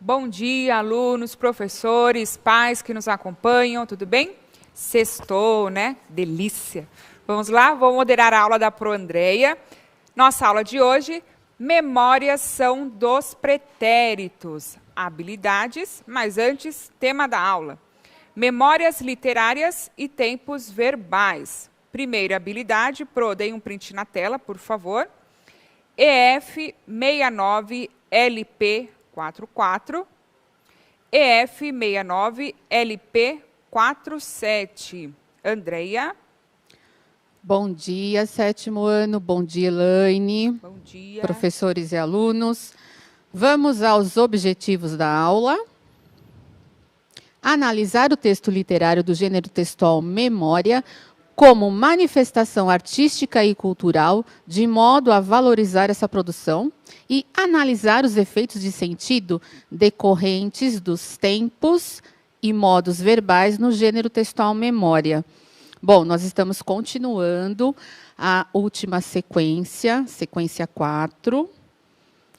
Bom dia, alunos, professores, pais que nos acompanham, tudo bem? Sextou, né? Delícia! Vamos lá, vou moderar a aula da Pro Andreia. Nossa aula de hoje, memórias são dos pretéritos. Habilidades, mas antes, tema da aula. Memórias literárias e tempos verbais. Primeira habilidade, Pro, deem um print na tela, por favor. EF 69 LP 44, EF 69 LP 47. Andreia. Bom dia, sétimo ano. Bom dia, Elaine. Bom dia. Professores e alunos. Vamos aos objetivos da aula. Analisar o texto literário do gênero textual memória como manifestação artística e cultural, de modo a valorizar essa produção, e analisar os efeitos de sentido decorrentes dos tempos e modos verbais no gênero textual memória. Bom, nós estamos continuando a última sequência, sequência 4,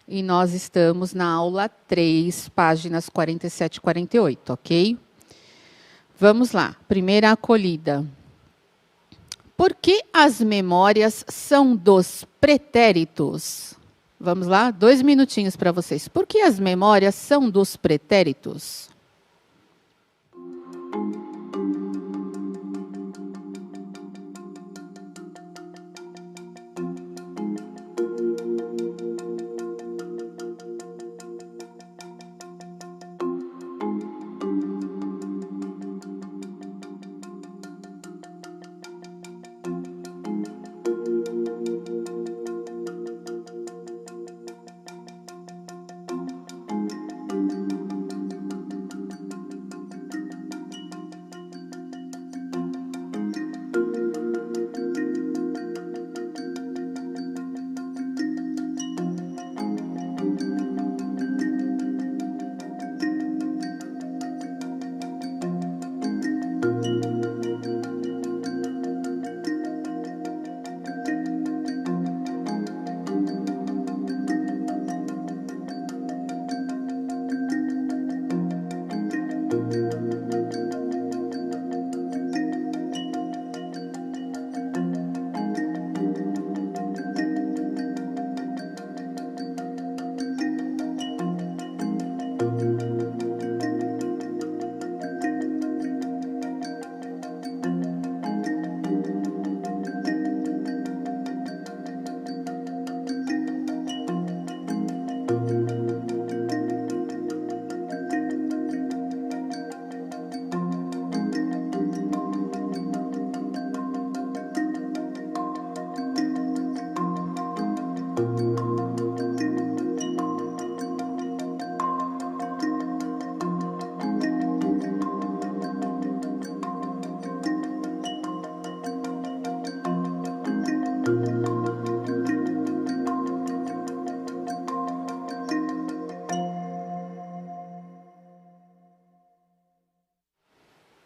e nós estamos na aula 3, páginas 47 e 48, ok? Vamos lá, primeira acolhida. Por que as memórias são dos pretéritos? Vamos lá, 2 minutinhos para vocês. Por que as memórias são dos pretéritos?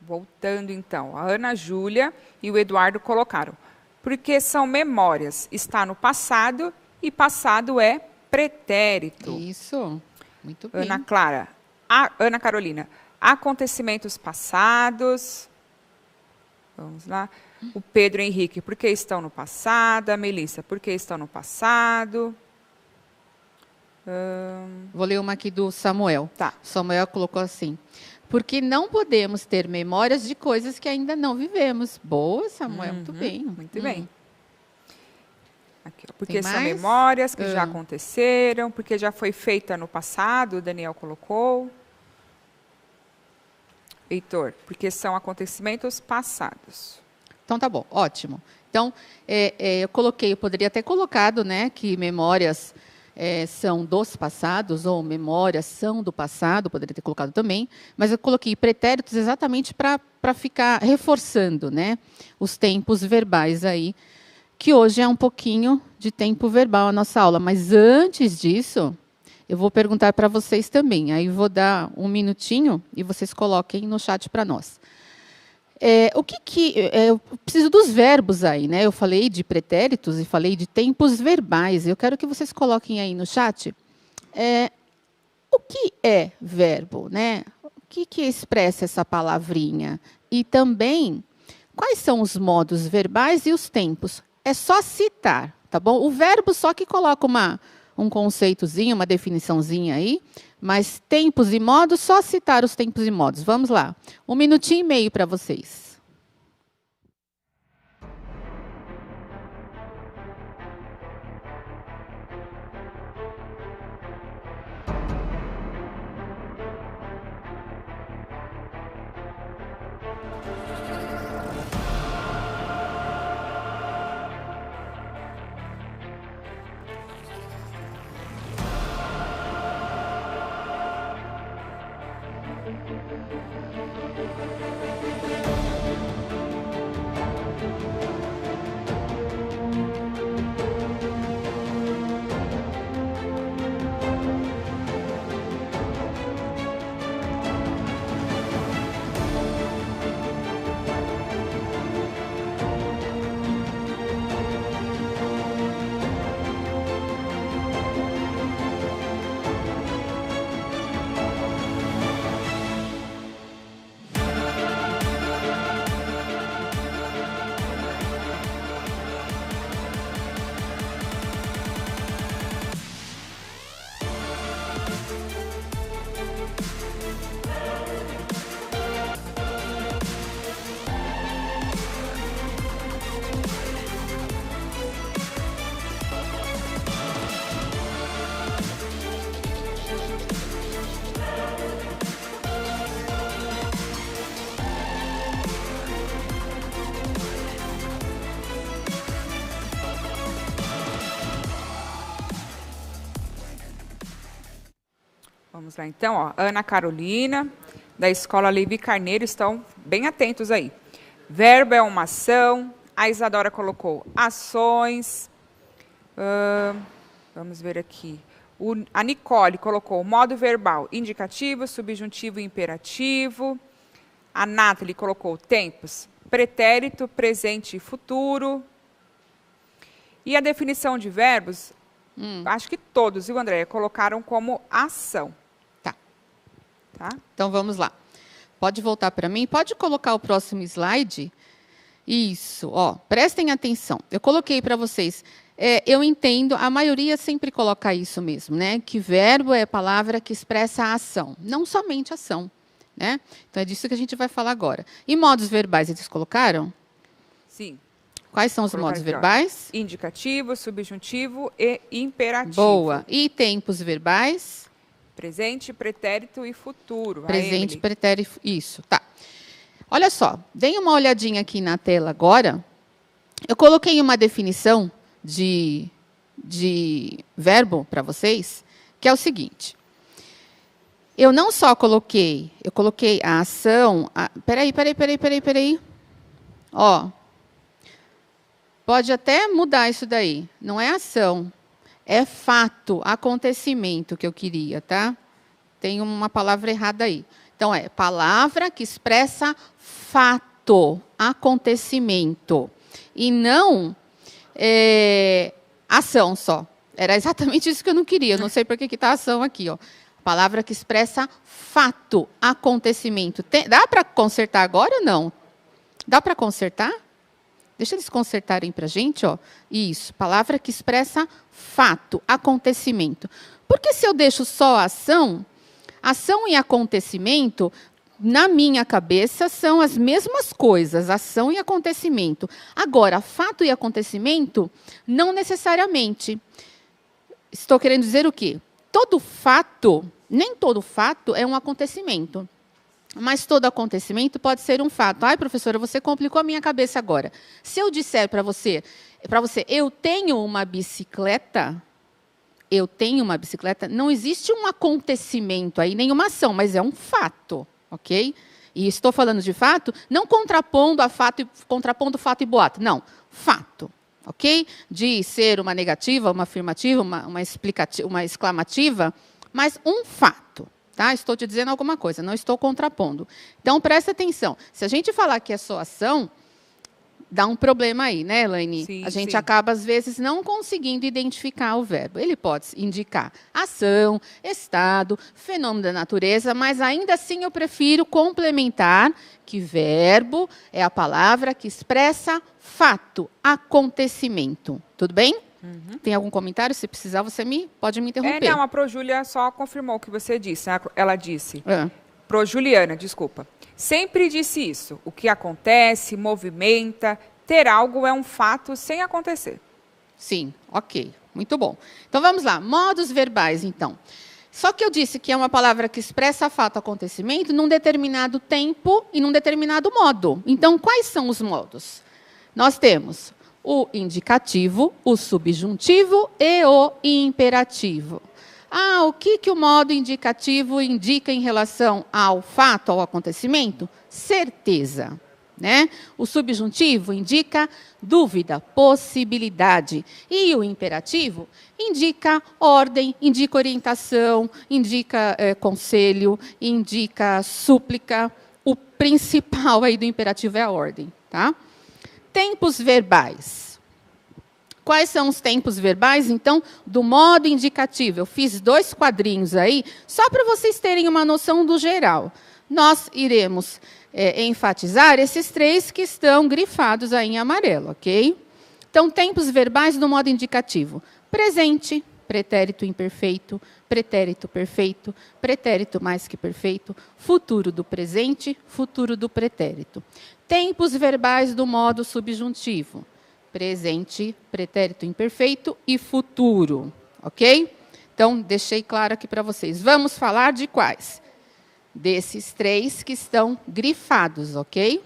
Voltando, então, a Ana Júlia e o Eduardo colocaram. Porque são memórias, está no passado e passado é pretérito. Isso, muito bem. Ana Clara, Ana Carolina, acontecimentos passados. Vamos lá. O Pedro Henrique, porque estão no passado. A Melissa, porque estão no passado. Vou ler uma aqui do Samuel. Tá. Samuel colocou assim. Porque não podemos ter memórias de coisas que ainda não vivemos. Boa, Samuel, muito bem. Muito bem. Aqui, ó, porque são mais? memórias que já aconteceram, porque já foi feita no passado, o Daniel colocou. Heitor, porque são acontecimentos passados. Então, tá bom, ótimo. Então, eu coloquei, eu poderia ter colocado, né, que memórias são dos passados, ou memórias são do passado, poderia ter colocado também, mas eu coloquei pretéritos exatamente para ficar reforçando, né, os tempos verbais aí, que hoje é um pouquinho de tempo verbal a nossa aula. Mas antes disso, eu vou perguntar para vocês também. Aí vou dar um minutinho e vocês coloquem no chat para nós. Eu preciso dos verbos aí, né? Eu falei de pretéritos e falei de tempos verbais. Eu quero que vocês coloquem aí no chat o que é verbo, né? O que expressa essa palavrinha? E também, quais são os modos verbais e os tempos? É só citar, tá bom? O verbo só que coloca um conceitozinho, uma definiçãozinha aí, mas tempos e modos, só citar os tempos e modos. Vamos lá. 1 minutinho e meio para vocês. Vamos lá, então, ó, Ana Carolina, da Escola Levi Carneiro, estão bem atentos aí. Verbo é uma ação, a Isadora colocou ações, vamos ver aqui. A Nicole colocou modo verbal, indicativo, subjuntivo e imperativo. A Nathalie colocou tempos, pretérito, presente e futuro. E a definição de verbos, acho que todos, viu, Andréia, colocaram como ação. Tá? Então, vamos lá. Pode voltar para mim? Pode colocar o próximo slide? Isso, ó, prestem atenção. Eu coloquei para vocês. Eu entendo, a maioria sempre coloca isso mesmo, né? Que verbo é a palavra que expressa a ação, não somente ação, né? Então, é disso que a gente vai falar agora. E modos verbais, eles colocaram? Sim. Quais são os modos verbais? Indicativo, subjuntivo e imperativo. Boa. E tempos verbais? Presente, pretérito e futuro. Presente, pretérito, isso, tá. Olha só, deem uma olhadinha aqui na tela agora. Eu coloquei uma definição de verbo para vocês, que é o seguinte. Eu não só coloquei, eu coloquei a ação... Peraí. Ó, pode até mudar isso daí. Não é ação. É fato, acontecimento que eu queria, tá? Tem uma palavra errada aí. Então, é palavra que expressa fato, acontecimento. E não ação só. Era exatamente isso que eu não queria. Eu não sei por que está ação aqui, ó. Palavra que expressa fato, acontecimento. Dá para consertar agora ou não? Dá para consertar? Deixa eles consertarem para a gente, ó. Isso, palavra que expressa fato, acontecimento. Porque se eu deixo só ação e acontecimento, na minha cabeça, são as mesmas coisas, ação e acontecimento. Agora, fato e acontecimento, não necessariamente. Estou querendo dizer o quê? Todo fato, nem todo fato é um acontecimento. Mas todo acontecimento pode ser um fato. Ai, professora, você complicou a minha cabeça agora. Se eu disser para você, eu tenho uma bicicleta, não existe um acontecimento aí, nenhuma ação, mas é um fato, ok? E estou falando de fato, não contrapondo fato e boato, não, fato, ok? De ser uma negativa, uma afirmativa, uma exclamativa, mas um fato. Tá? Estou te dizendo alguma coisa, não estou contrapondo. Então, presta atenção. Se a gente falar que é só ação, dá um problema aí, né, Elaine? Sim, A gente sim. acaba, às vezes, não conseguindo identificar o verbo. Ele pode indicar ação, estado, fenômeno da natureza, mas ainda assim eu prefiro complementar que verbo é a palavra que expressa fato, acontecimento. Tudo bem? Tem algum comentário? Se precisar, você pode me interromper. Não, a Projúlia só confirmou o que você disse. Né? Ela disse, Ah. Projuliana, desculpa. Sempre disse isso. O que acontece, movimenta, ter algo é um fato sem acontecer. Sim, ok. Muito bom. Então, vamos lá. Modos verbais, então. Só que eu disse que é uma palavra que expressa fato, acontecimento, num determinado tempo e num determinado modo. Então, quais são os modos? Nós temos o indicativo, o subjuntivo e o imperativo. Ah, o que o modo indicativo indica em relação ao fato, ao acontecimento? Certeza. Né? O subjuntivo indica dúvida, possibilidade. E o imperativo indica ordem, indica orientação, indica conselho, indica súplica. O principal aí do imperativo é a ordem. Tá? Tempos verbais. Quais são os tempos verbais, então, do modo indicativo? Eu fiz 2 quadrinhos aí, só para vocês terem uma noção do geral. Nós iremos enfatizar esses 3 que estão grifados aí em amarelo, ok? Então, tempos verbais do modo indicativo. Presente, pretérito imperfeito, pretérito perfeito, pretérito mais que perfeito, futuro do presente, futuro do pretérito. Tempos verbais do modo subjuntivo. Presente, pretérito imperfeito e futuro, ok? Então, deixei claro aqui para vocês. Vamos falar de quais? Desses 3 que estão grifados, ok?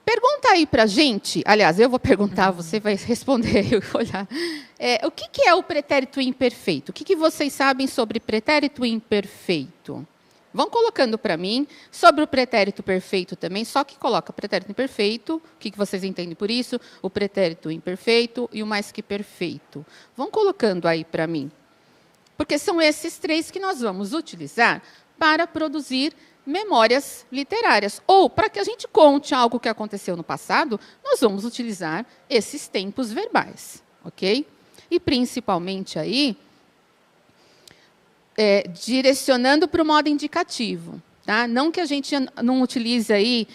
Pergunta aí para a gente, aliás, eu vou perguntar, você vai responder, eu vou olhar. O que é o pretérito imperfeito? O que vocês sabem sobre pretérito imperfeito? Vão colocando para mim, sobre o pretérito perfeito também, só que coloca pretérito imperfeito, o que vocês entendem por isso? O pretérito imperfeito e o mais que perfeito. Vão colocando aí para mim. Porque são esses 3 que nós vamos utilizar para produzir memórias literárias. Ou, para que a gente conte algo que aconteceu no passado, nós vamos utilizar esses tempos verbais. Ok? E, principalmente, aí, direcionando para o modo indicativo. Tá? Não que a gente não utilize aí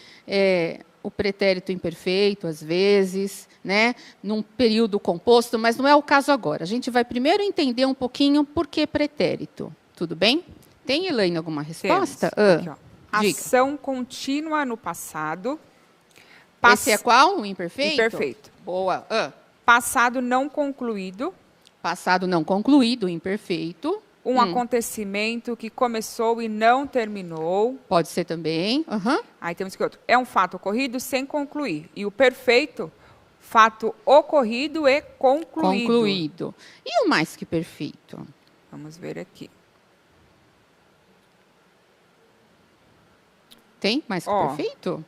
o pretérito imperfeito, às vezes, né, num período composto, mas não é o caso agora. A gente vai primeiro entender um pouquinho por que pretérito. Tudo bem? Tem, Elaine, alguma resposta? Aqui, ó. Ação contínua no passado. Esse é qual? O imperfeito? Imperfeito. Boa. Passado não concluído. Passado não concluído, imperfeito. Um acontecimento que começou e não terminou. Pode ser também. Aí temos que outro. É um fato ocorrido sem concluir. E o perfeito, fato ocorrido e concluído. Concluído. E o mais que perfeito? Vamos ver aqui. Tem mais que perfeito?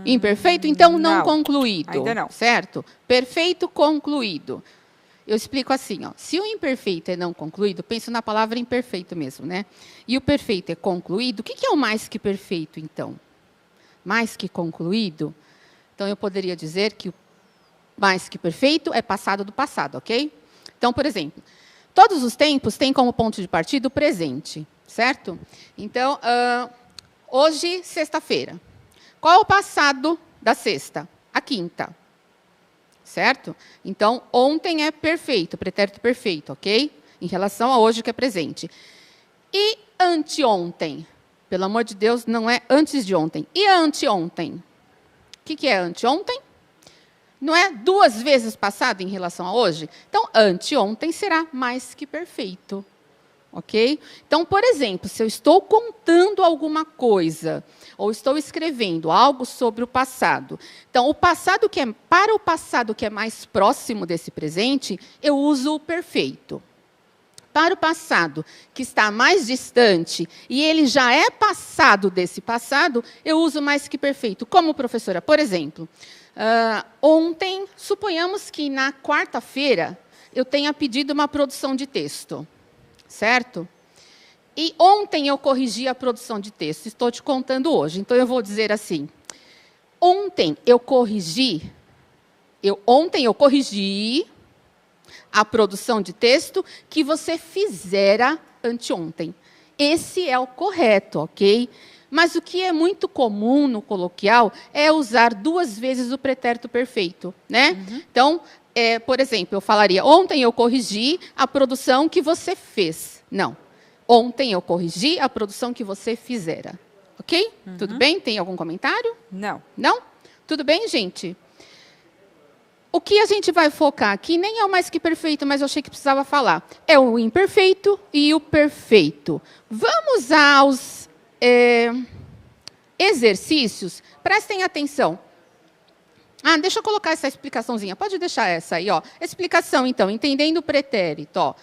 Imperfeito, então não concluído. Ainda não. Certo? Perfeito, concluído. Eu explico assim, ó. Se o imperfeito é não concluído, penso na palavra imperfeito mesmo, né? E o perfeito é concluído, o que é o mais que perfeito, então? Mais que concluído? Então, eu poderia dizer que o mais que perfeito é passado do passado, ok? Então, por exemplo, todos os tempos têm como ponto de partida o presente, certo? Então, hoje, sexta-feira. Qual é o passado da sexta? A quinta. Certo? Então, ontem é perfeito, pretérito perfeito, ok? Em relação a hoje, que é presente. E anteontem? Pelo amor de Deus, não é antes de ontem. E anteontem? O que é anteontem? Não é 2 vezes passado em relação a hoje? Então, anteontem será mais que perfeito. Ok? Então, por exemplo, se eu estou contando alguma coisa, ou estou escrevendo algo sobre o passado, então, para o passado que é mais próximo desse presente, eu uso o perfeito. Para o passado que está mais distante, e ele já é passado desse passado, eu uso mais que perfeito. Como, professora? Por exemplo, ontem, suponhamos que na quarta-feira, eu tenha pedido uma produção de texto. Certo? E ontem eu corrigi a produção de texto. Estou te contando hoje. Então, eu vou dizer assim. Ontem eu corrigi a produção de texto que você fizera anteontem. Esse é o correto, ok? Mas o que é muito comum no coloquial é usar 2 vezes o pretérito perfeito, né? Então, por exemplo, eu falaria, ontem eu corrigi a produção que você fez. Não. Ontem eu corrigi a produção que você fizera. Ok? Tudo bem? Tem algum comentário? Não. Não? Tudo bem, gente? O que a gente vai focar aqui nem é o mais que perfeito, mas eu achei que precisava falar. É o imperfeito e o perfeito. Vamos aos exercícios. Prestem atenção. Deixa eu colocar essa explicaçãozinha. Pode deixar essa aí, ó. Explicação, então, entendendo o pretérito, ó.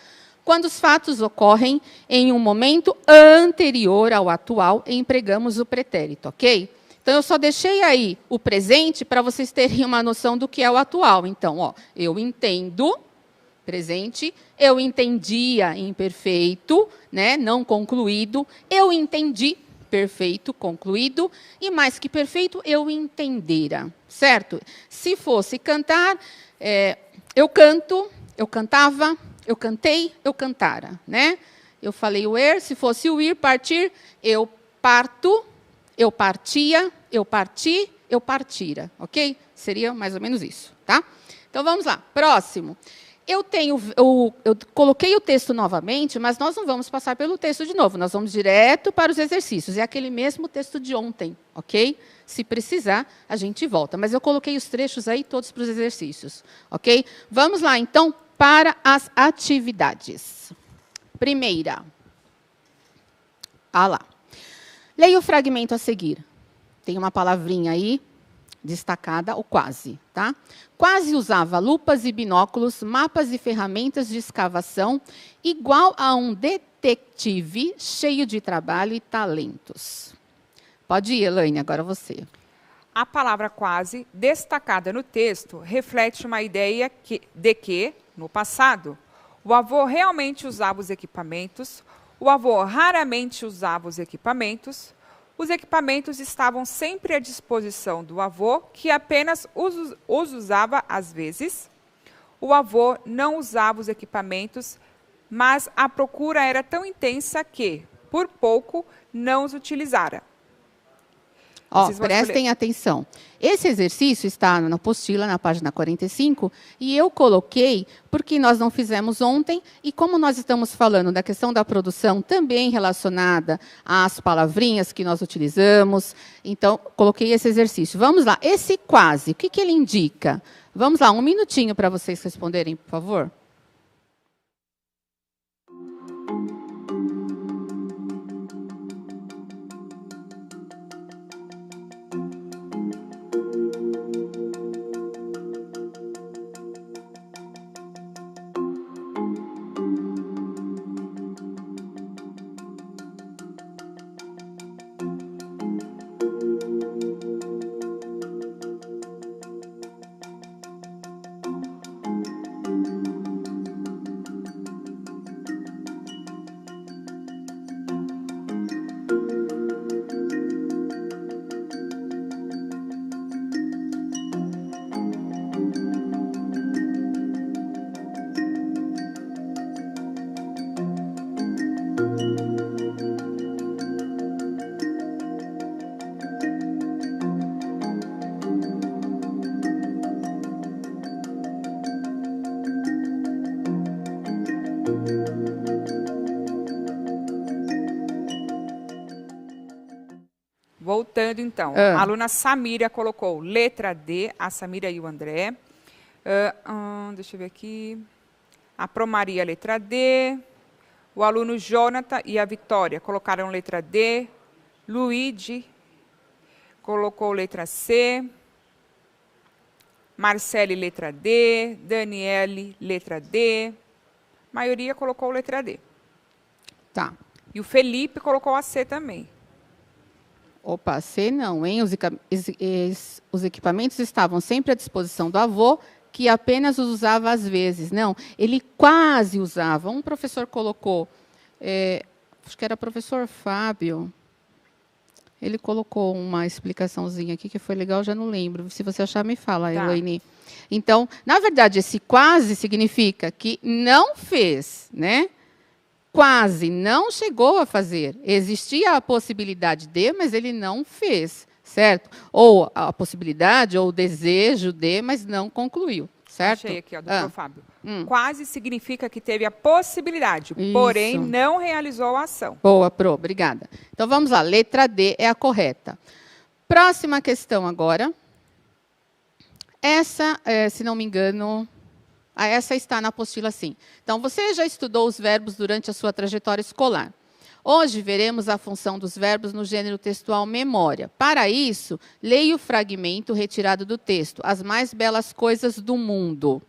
Quando os fatos ocorrem em um momento anterior ao atual, empregamos o pretérito, ok? Então, eu só deixei aí o presente para vocês terem uma noção do que é o atual. Então, ó, eu entendo, presente, eu entendia, imperfeito, né, não concluído, eu entendi, perfeito, concluído, e mais que perfeito, eu entendera, certo? Se fosse cantar, eu canto, eu cantava, eu cantei, eu cantara, né? Eu falei o se fosse o ir, partir, eu parto, eu partia, eu parti, eu partira, ok? Seria mais ou menos isso, tá? Então, vamos lá. Próximo. Eu coloquei o texto novamente, mas nós não vamos passar pelo texto de novo. Nós vamos direto para os exercícios. É aquele mesmo texto de ontem, ok? Se precisar, a gente volta. Mas eu coloquei os trechos aí todos para os exercícios, ok? Vamos lá, então, para as atividades. Primeira. Lá. Leia o fragmento a seguir. Tem uma palavrinha aí, destacada, o quase, tá? Quase usava lupas e binóculos, mapas e ferramentas de escavação, igual a um detetive cheio de trabalho e talentos. Pode ir, Elaine, agora você. A palavra quase, destacada no texto, reflete uma ideia de que, no passado, o avô realmente usava os equipamentos, o avô raramente usava os equipamentos estavam sempre à disposição do avô, que apenas os usava às vezes. O avô não usava os equipamentos, mas a procura era tão intensa que, por pouco, não os utilizara. Prestem atenção. Esse exercício está na apostila, na página 45, e eu coloquei porque nós não fizemos ontem, e como nós estamos falando da questão da produção também relacionada às palavrinhas que nós utilizamos, então, coloquei esse exercício. Vamos lá. Esse quase, o que ele indica? Vamos lá, 1 minutinho para vocês responderem, por favor. Voltando, então. A aluna Samira colocou letra D, a Samira e o André. Deixa eu ver aqui. A Promaria, letra D. O aluno Jonathan e a Vitória colocaram letra D. Luigi colocou letra C. Marcele, letra D. Daniele, letra D. A maioria colocou letra D. Tá. E o Felipe colocou a C também. Opa, C não, hein? Os equipamentos estavam sempre à disposição do avô, que apenas os usava às vezes. Não, ele quase usava. Um professor colocou, acho que era professor Fábio, Ele colocou uma explicaçãozinha aqui que foi legal, já não lembro. Se você achar, me fala, Tá. Elaine. Então, na verdade, esse quase significa que não fez, né? Quase, não chegou a fazer. Existia a possibilidade de, mas ele não fez, certo? Ou a possibilidade, ou o desejo de, mas não concluiu, certo? Achei aqui, ó, doutor Fábio. Hum. Quase significa que teve a possibilidade, Isso. porém não realizou a ação. Boa, Pro, obrigada. Então, vamos lá, letra D é a correta. Próxima questão agora. Essa, se não me engano, essa está na apostila, sim. Então, você já estudou os verbos durante a sua trajetória escolar. Hoje, veremos a função dos verbos no gênero textual memória. Para isso, leia o fragmento retirado do texto, As Mais Belas Coisas do Mundo.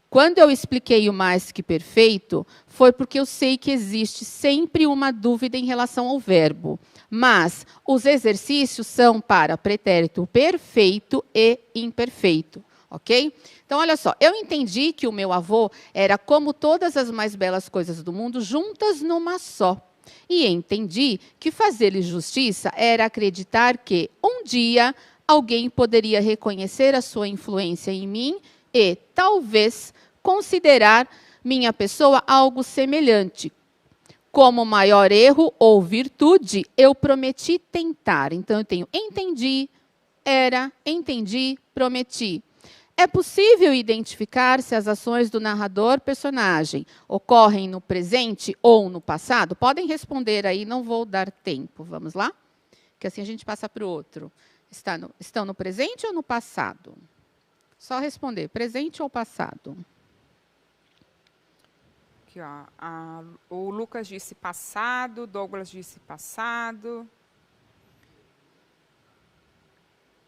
Quando eu expliquei o mais que perfeito, foi porque eu sei que existe sempre uma dúvida em relação ao verbo. Mas os exercícios são para pretérito perfeito e imperfeito, ok? Então, olha só, eu entendi que o meu avô era como todas as mais belas coisas do mundo juntas numa só. E entendi que fazer-lhe justiça era acreditar que, um dia, alguém poderia reconhecer a sua influência em mim e, talvez, considerar minha pessoa algo semelhante. Como maior erro ou virtude, eu prometi tentar. Então, eu tenho entendi, era, entendi, prometi. É possível identificar se as ações do narrador-personagem ocorrem no presente ou no passado? Podem responder aí, não vou dar tempo. Vamos lá? Que assim a gente passa para o outro. Estão no presente ou no passado? Só responder, presente ou passado? Aqui, ó, o Lucas disse passado, Douglas disse passado,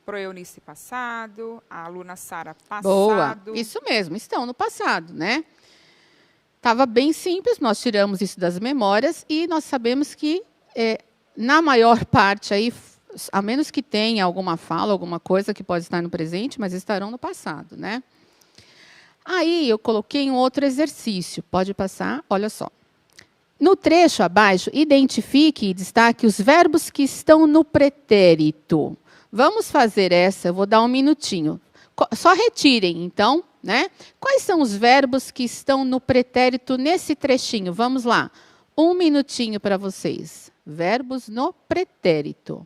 Proeunice passado, a aluna Sara passado. Boa, isso mesmo, estão no passado, né? Estava bem simples, nós tiramos isso das memórias e nós sabemos que, na maior parte, aí, a menos que tenha alguma fala, alguma coisa que pode estar no presente, mas estarão no passado, né? Aí eu coloquei um outro exercício. Pode passar, olha só. No trecho abaixo, identifique e destaque os verbos que estão no pretérito. Vamos fazer essa, eu vou dar um minutinho. Só retirem, então, né? Quais são os verbos que estão no pretérito nesse trechinho? Vamos lá. Um minutinho para vocês. Verbos no pretérito.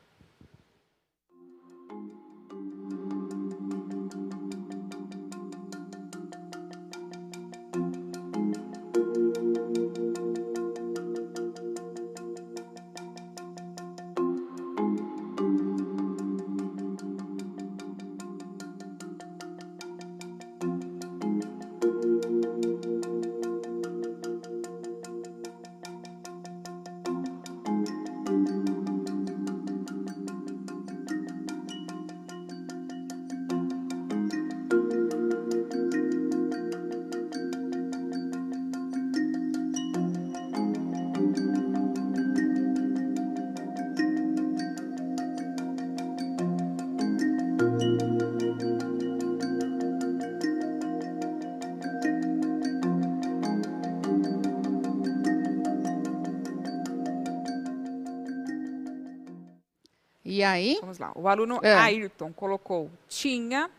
E aí? Vamos lá. O aluno Ayrton colocou tinha,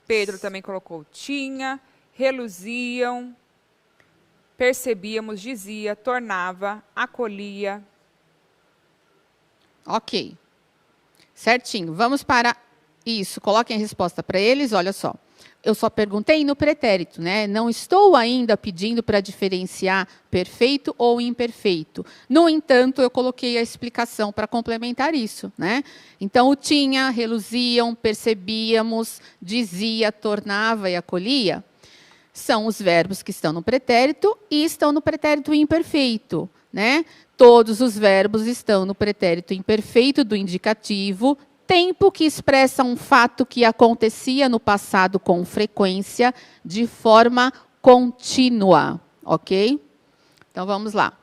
Pedro também colocou tinha, reluziam, percebíamos, dizia, tornava, acolhia. Ok. Certinho. Vamos para isso. Coloquem a resposta para eles. Olha só. Eu só perguntei no pretérito, né? Não estou ainda pedindo para diferenciar perfeito ou imperfeito. No entanto, eu coloquei a explicação para complementar isso, né? Então, o tinha, reluziam, percebíamos, dizia, tornava e acolhia são os verbos que estão no pretérito e estão no pretérito imperfeito, né? Todos os verbos estão no pretérito imperfeito do indicativo, tempo que expressa um fato que acontecia no passado com frequência, de forma contínua, ok? Então, vamos lá.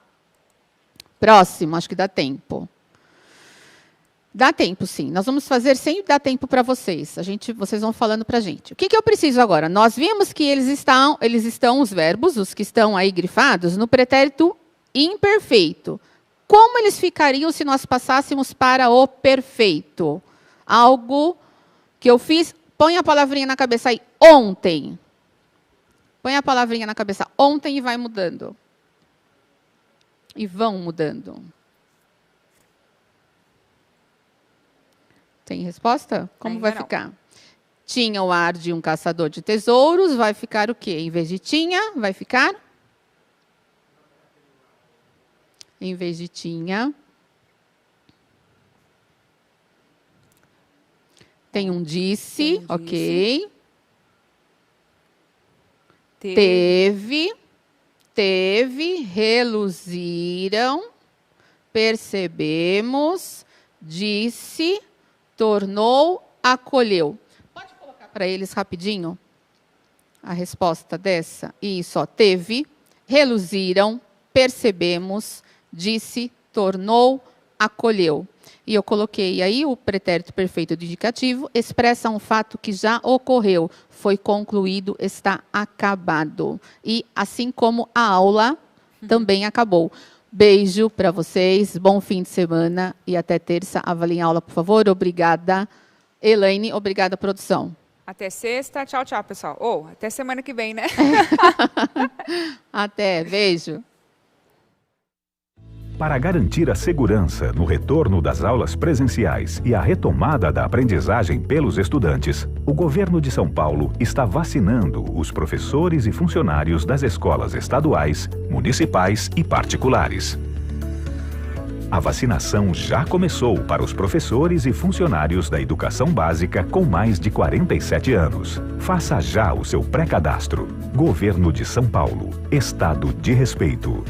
Próximo, acho que dá tempo. Dá tempo, sim. Nós vamos fazer sem dar tempo para vocês. Vocês vão falando para a gente. O que eu preciso agora? Nós vimos que eles estão, os verbos, os que estão aí grifados, no pretérito imperfeito. como eles ficariam se nós passássemos para o perfeito? Algo que eu fiz, põe a palavrinha na cabeça aí, ontem. Põe a palavrinha na cabeça, ontem, e vai mudando. E vão mudando. Tem resposta? Como Ainda vai não. ficar? Tinha o ar de um caçador de tesouros, vai ficar o quê? Em vez de tinha, vai ficar? Em vez de tinha. Tem um disse, Tem um ok. Teve. Teve, reluziram, percebemos, disse, tornou, acolheu. Pode colocar para eles rapidinho a resposta dessa? Isso, ó, teve, reluziram, percebemos, disse, tornou, acolheu. E eu coloquei aí o pretérito perfeito do indicativo, expressa um fato que já ocorreu, foi concluído, está acabado. E assim como a aula também acabou. Beijo para vocês, bom fim de semana e até terça. Avaliem a aula, por favor. Obrigada, Elaine. Obrigada, produção. Até sexta. Tchau, tchau, pessoal. Ou, até semana que vem, né? Até, beijo. Para garantir a segurança no retorno das aulas presenciais e a retomada da aprendizagem pelos estudantes, o governo de São Paulo está vacinando os professores e funcionários das escolas estaduais, municipais e particulares. A vacinação já começou para os professores e funcionários da educação básica com mais de 47 anos. Faça já o seu pré-cadastro. Governo de São Paulo. Estado de respeito.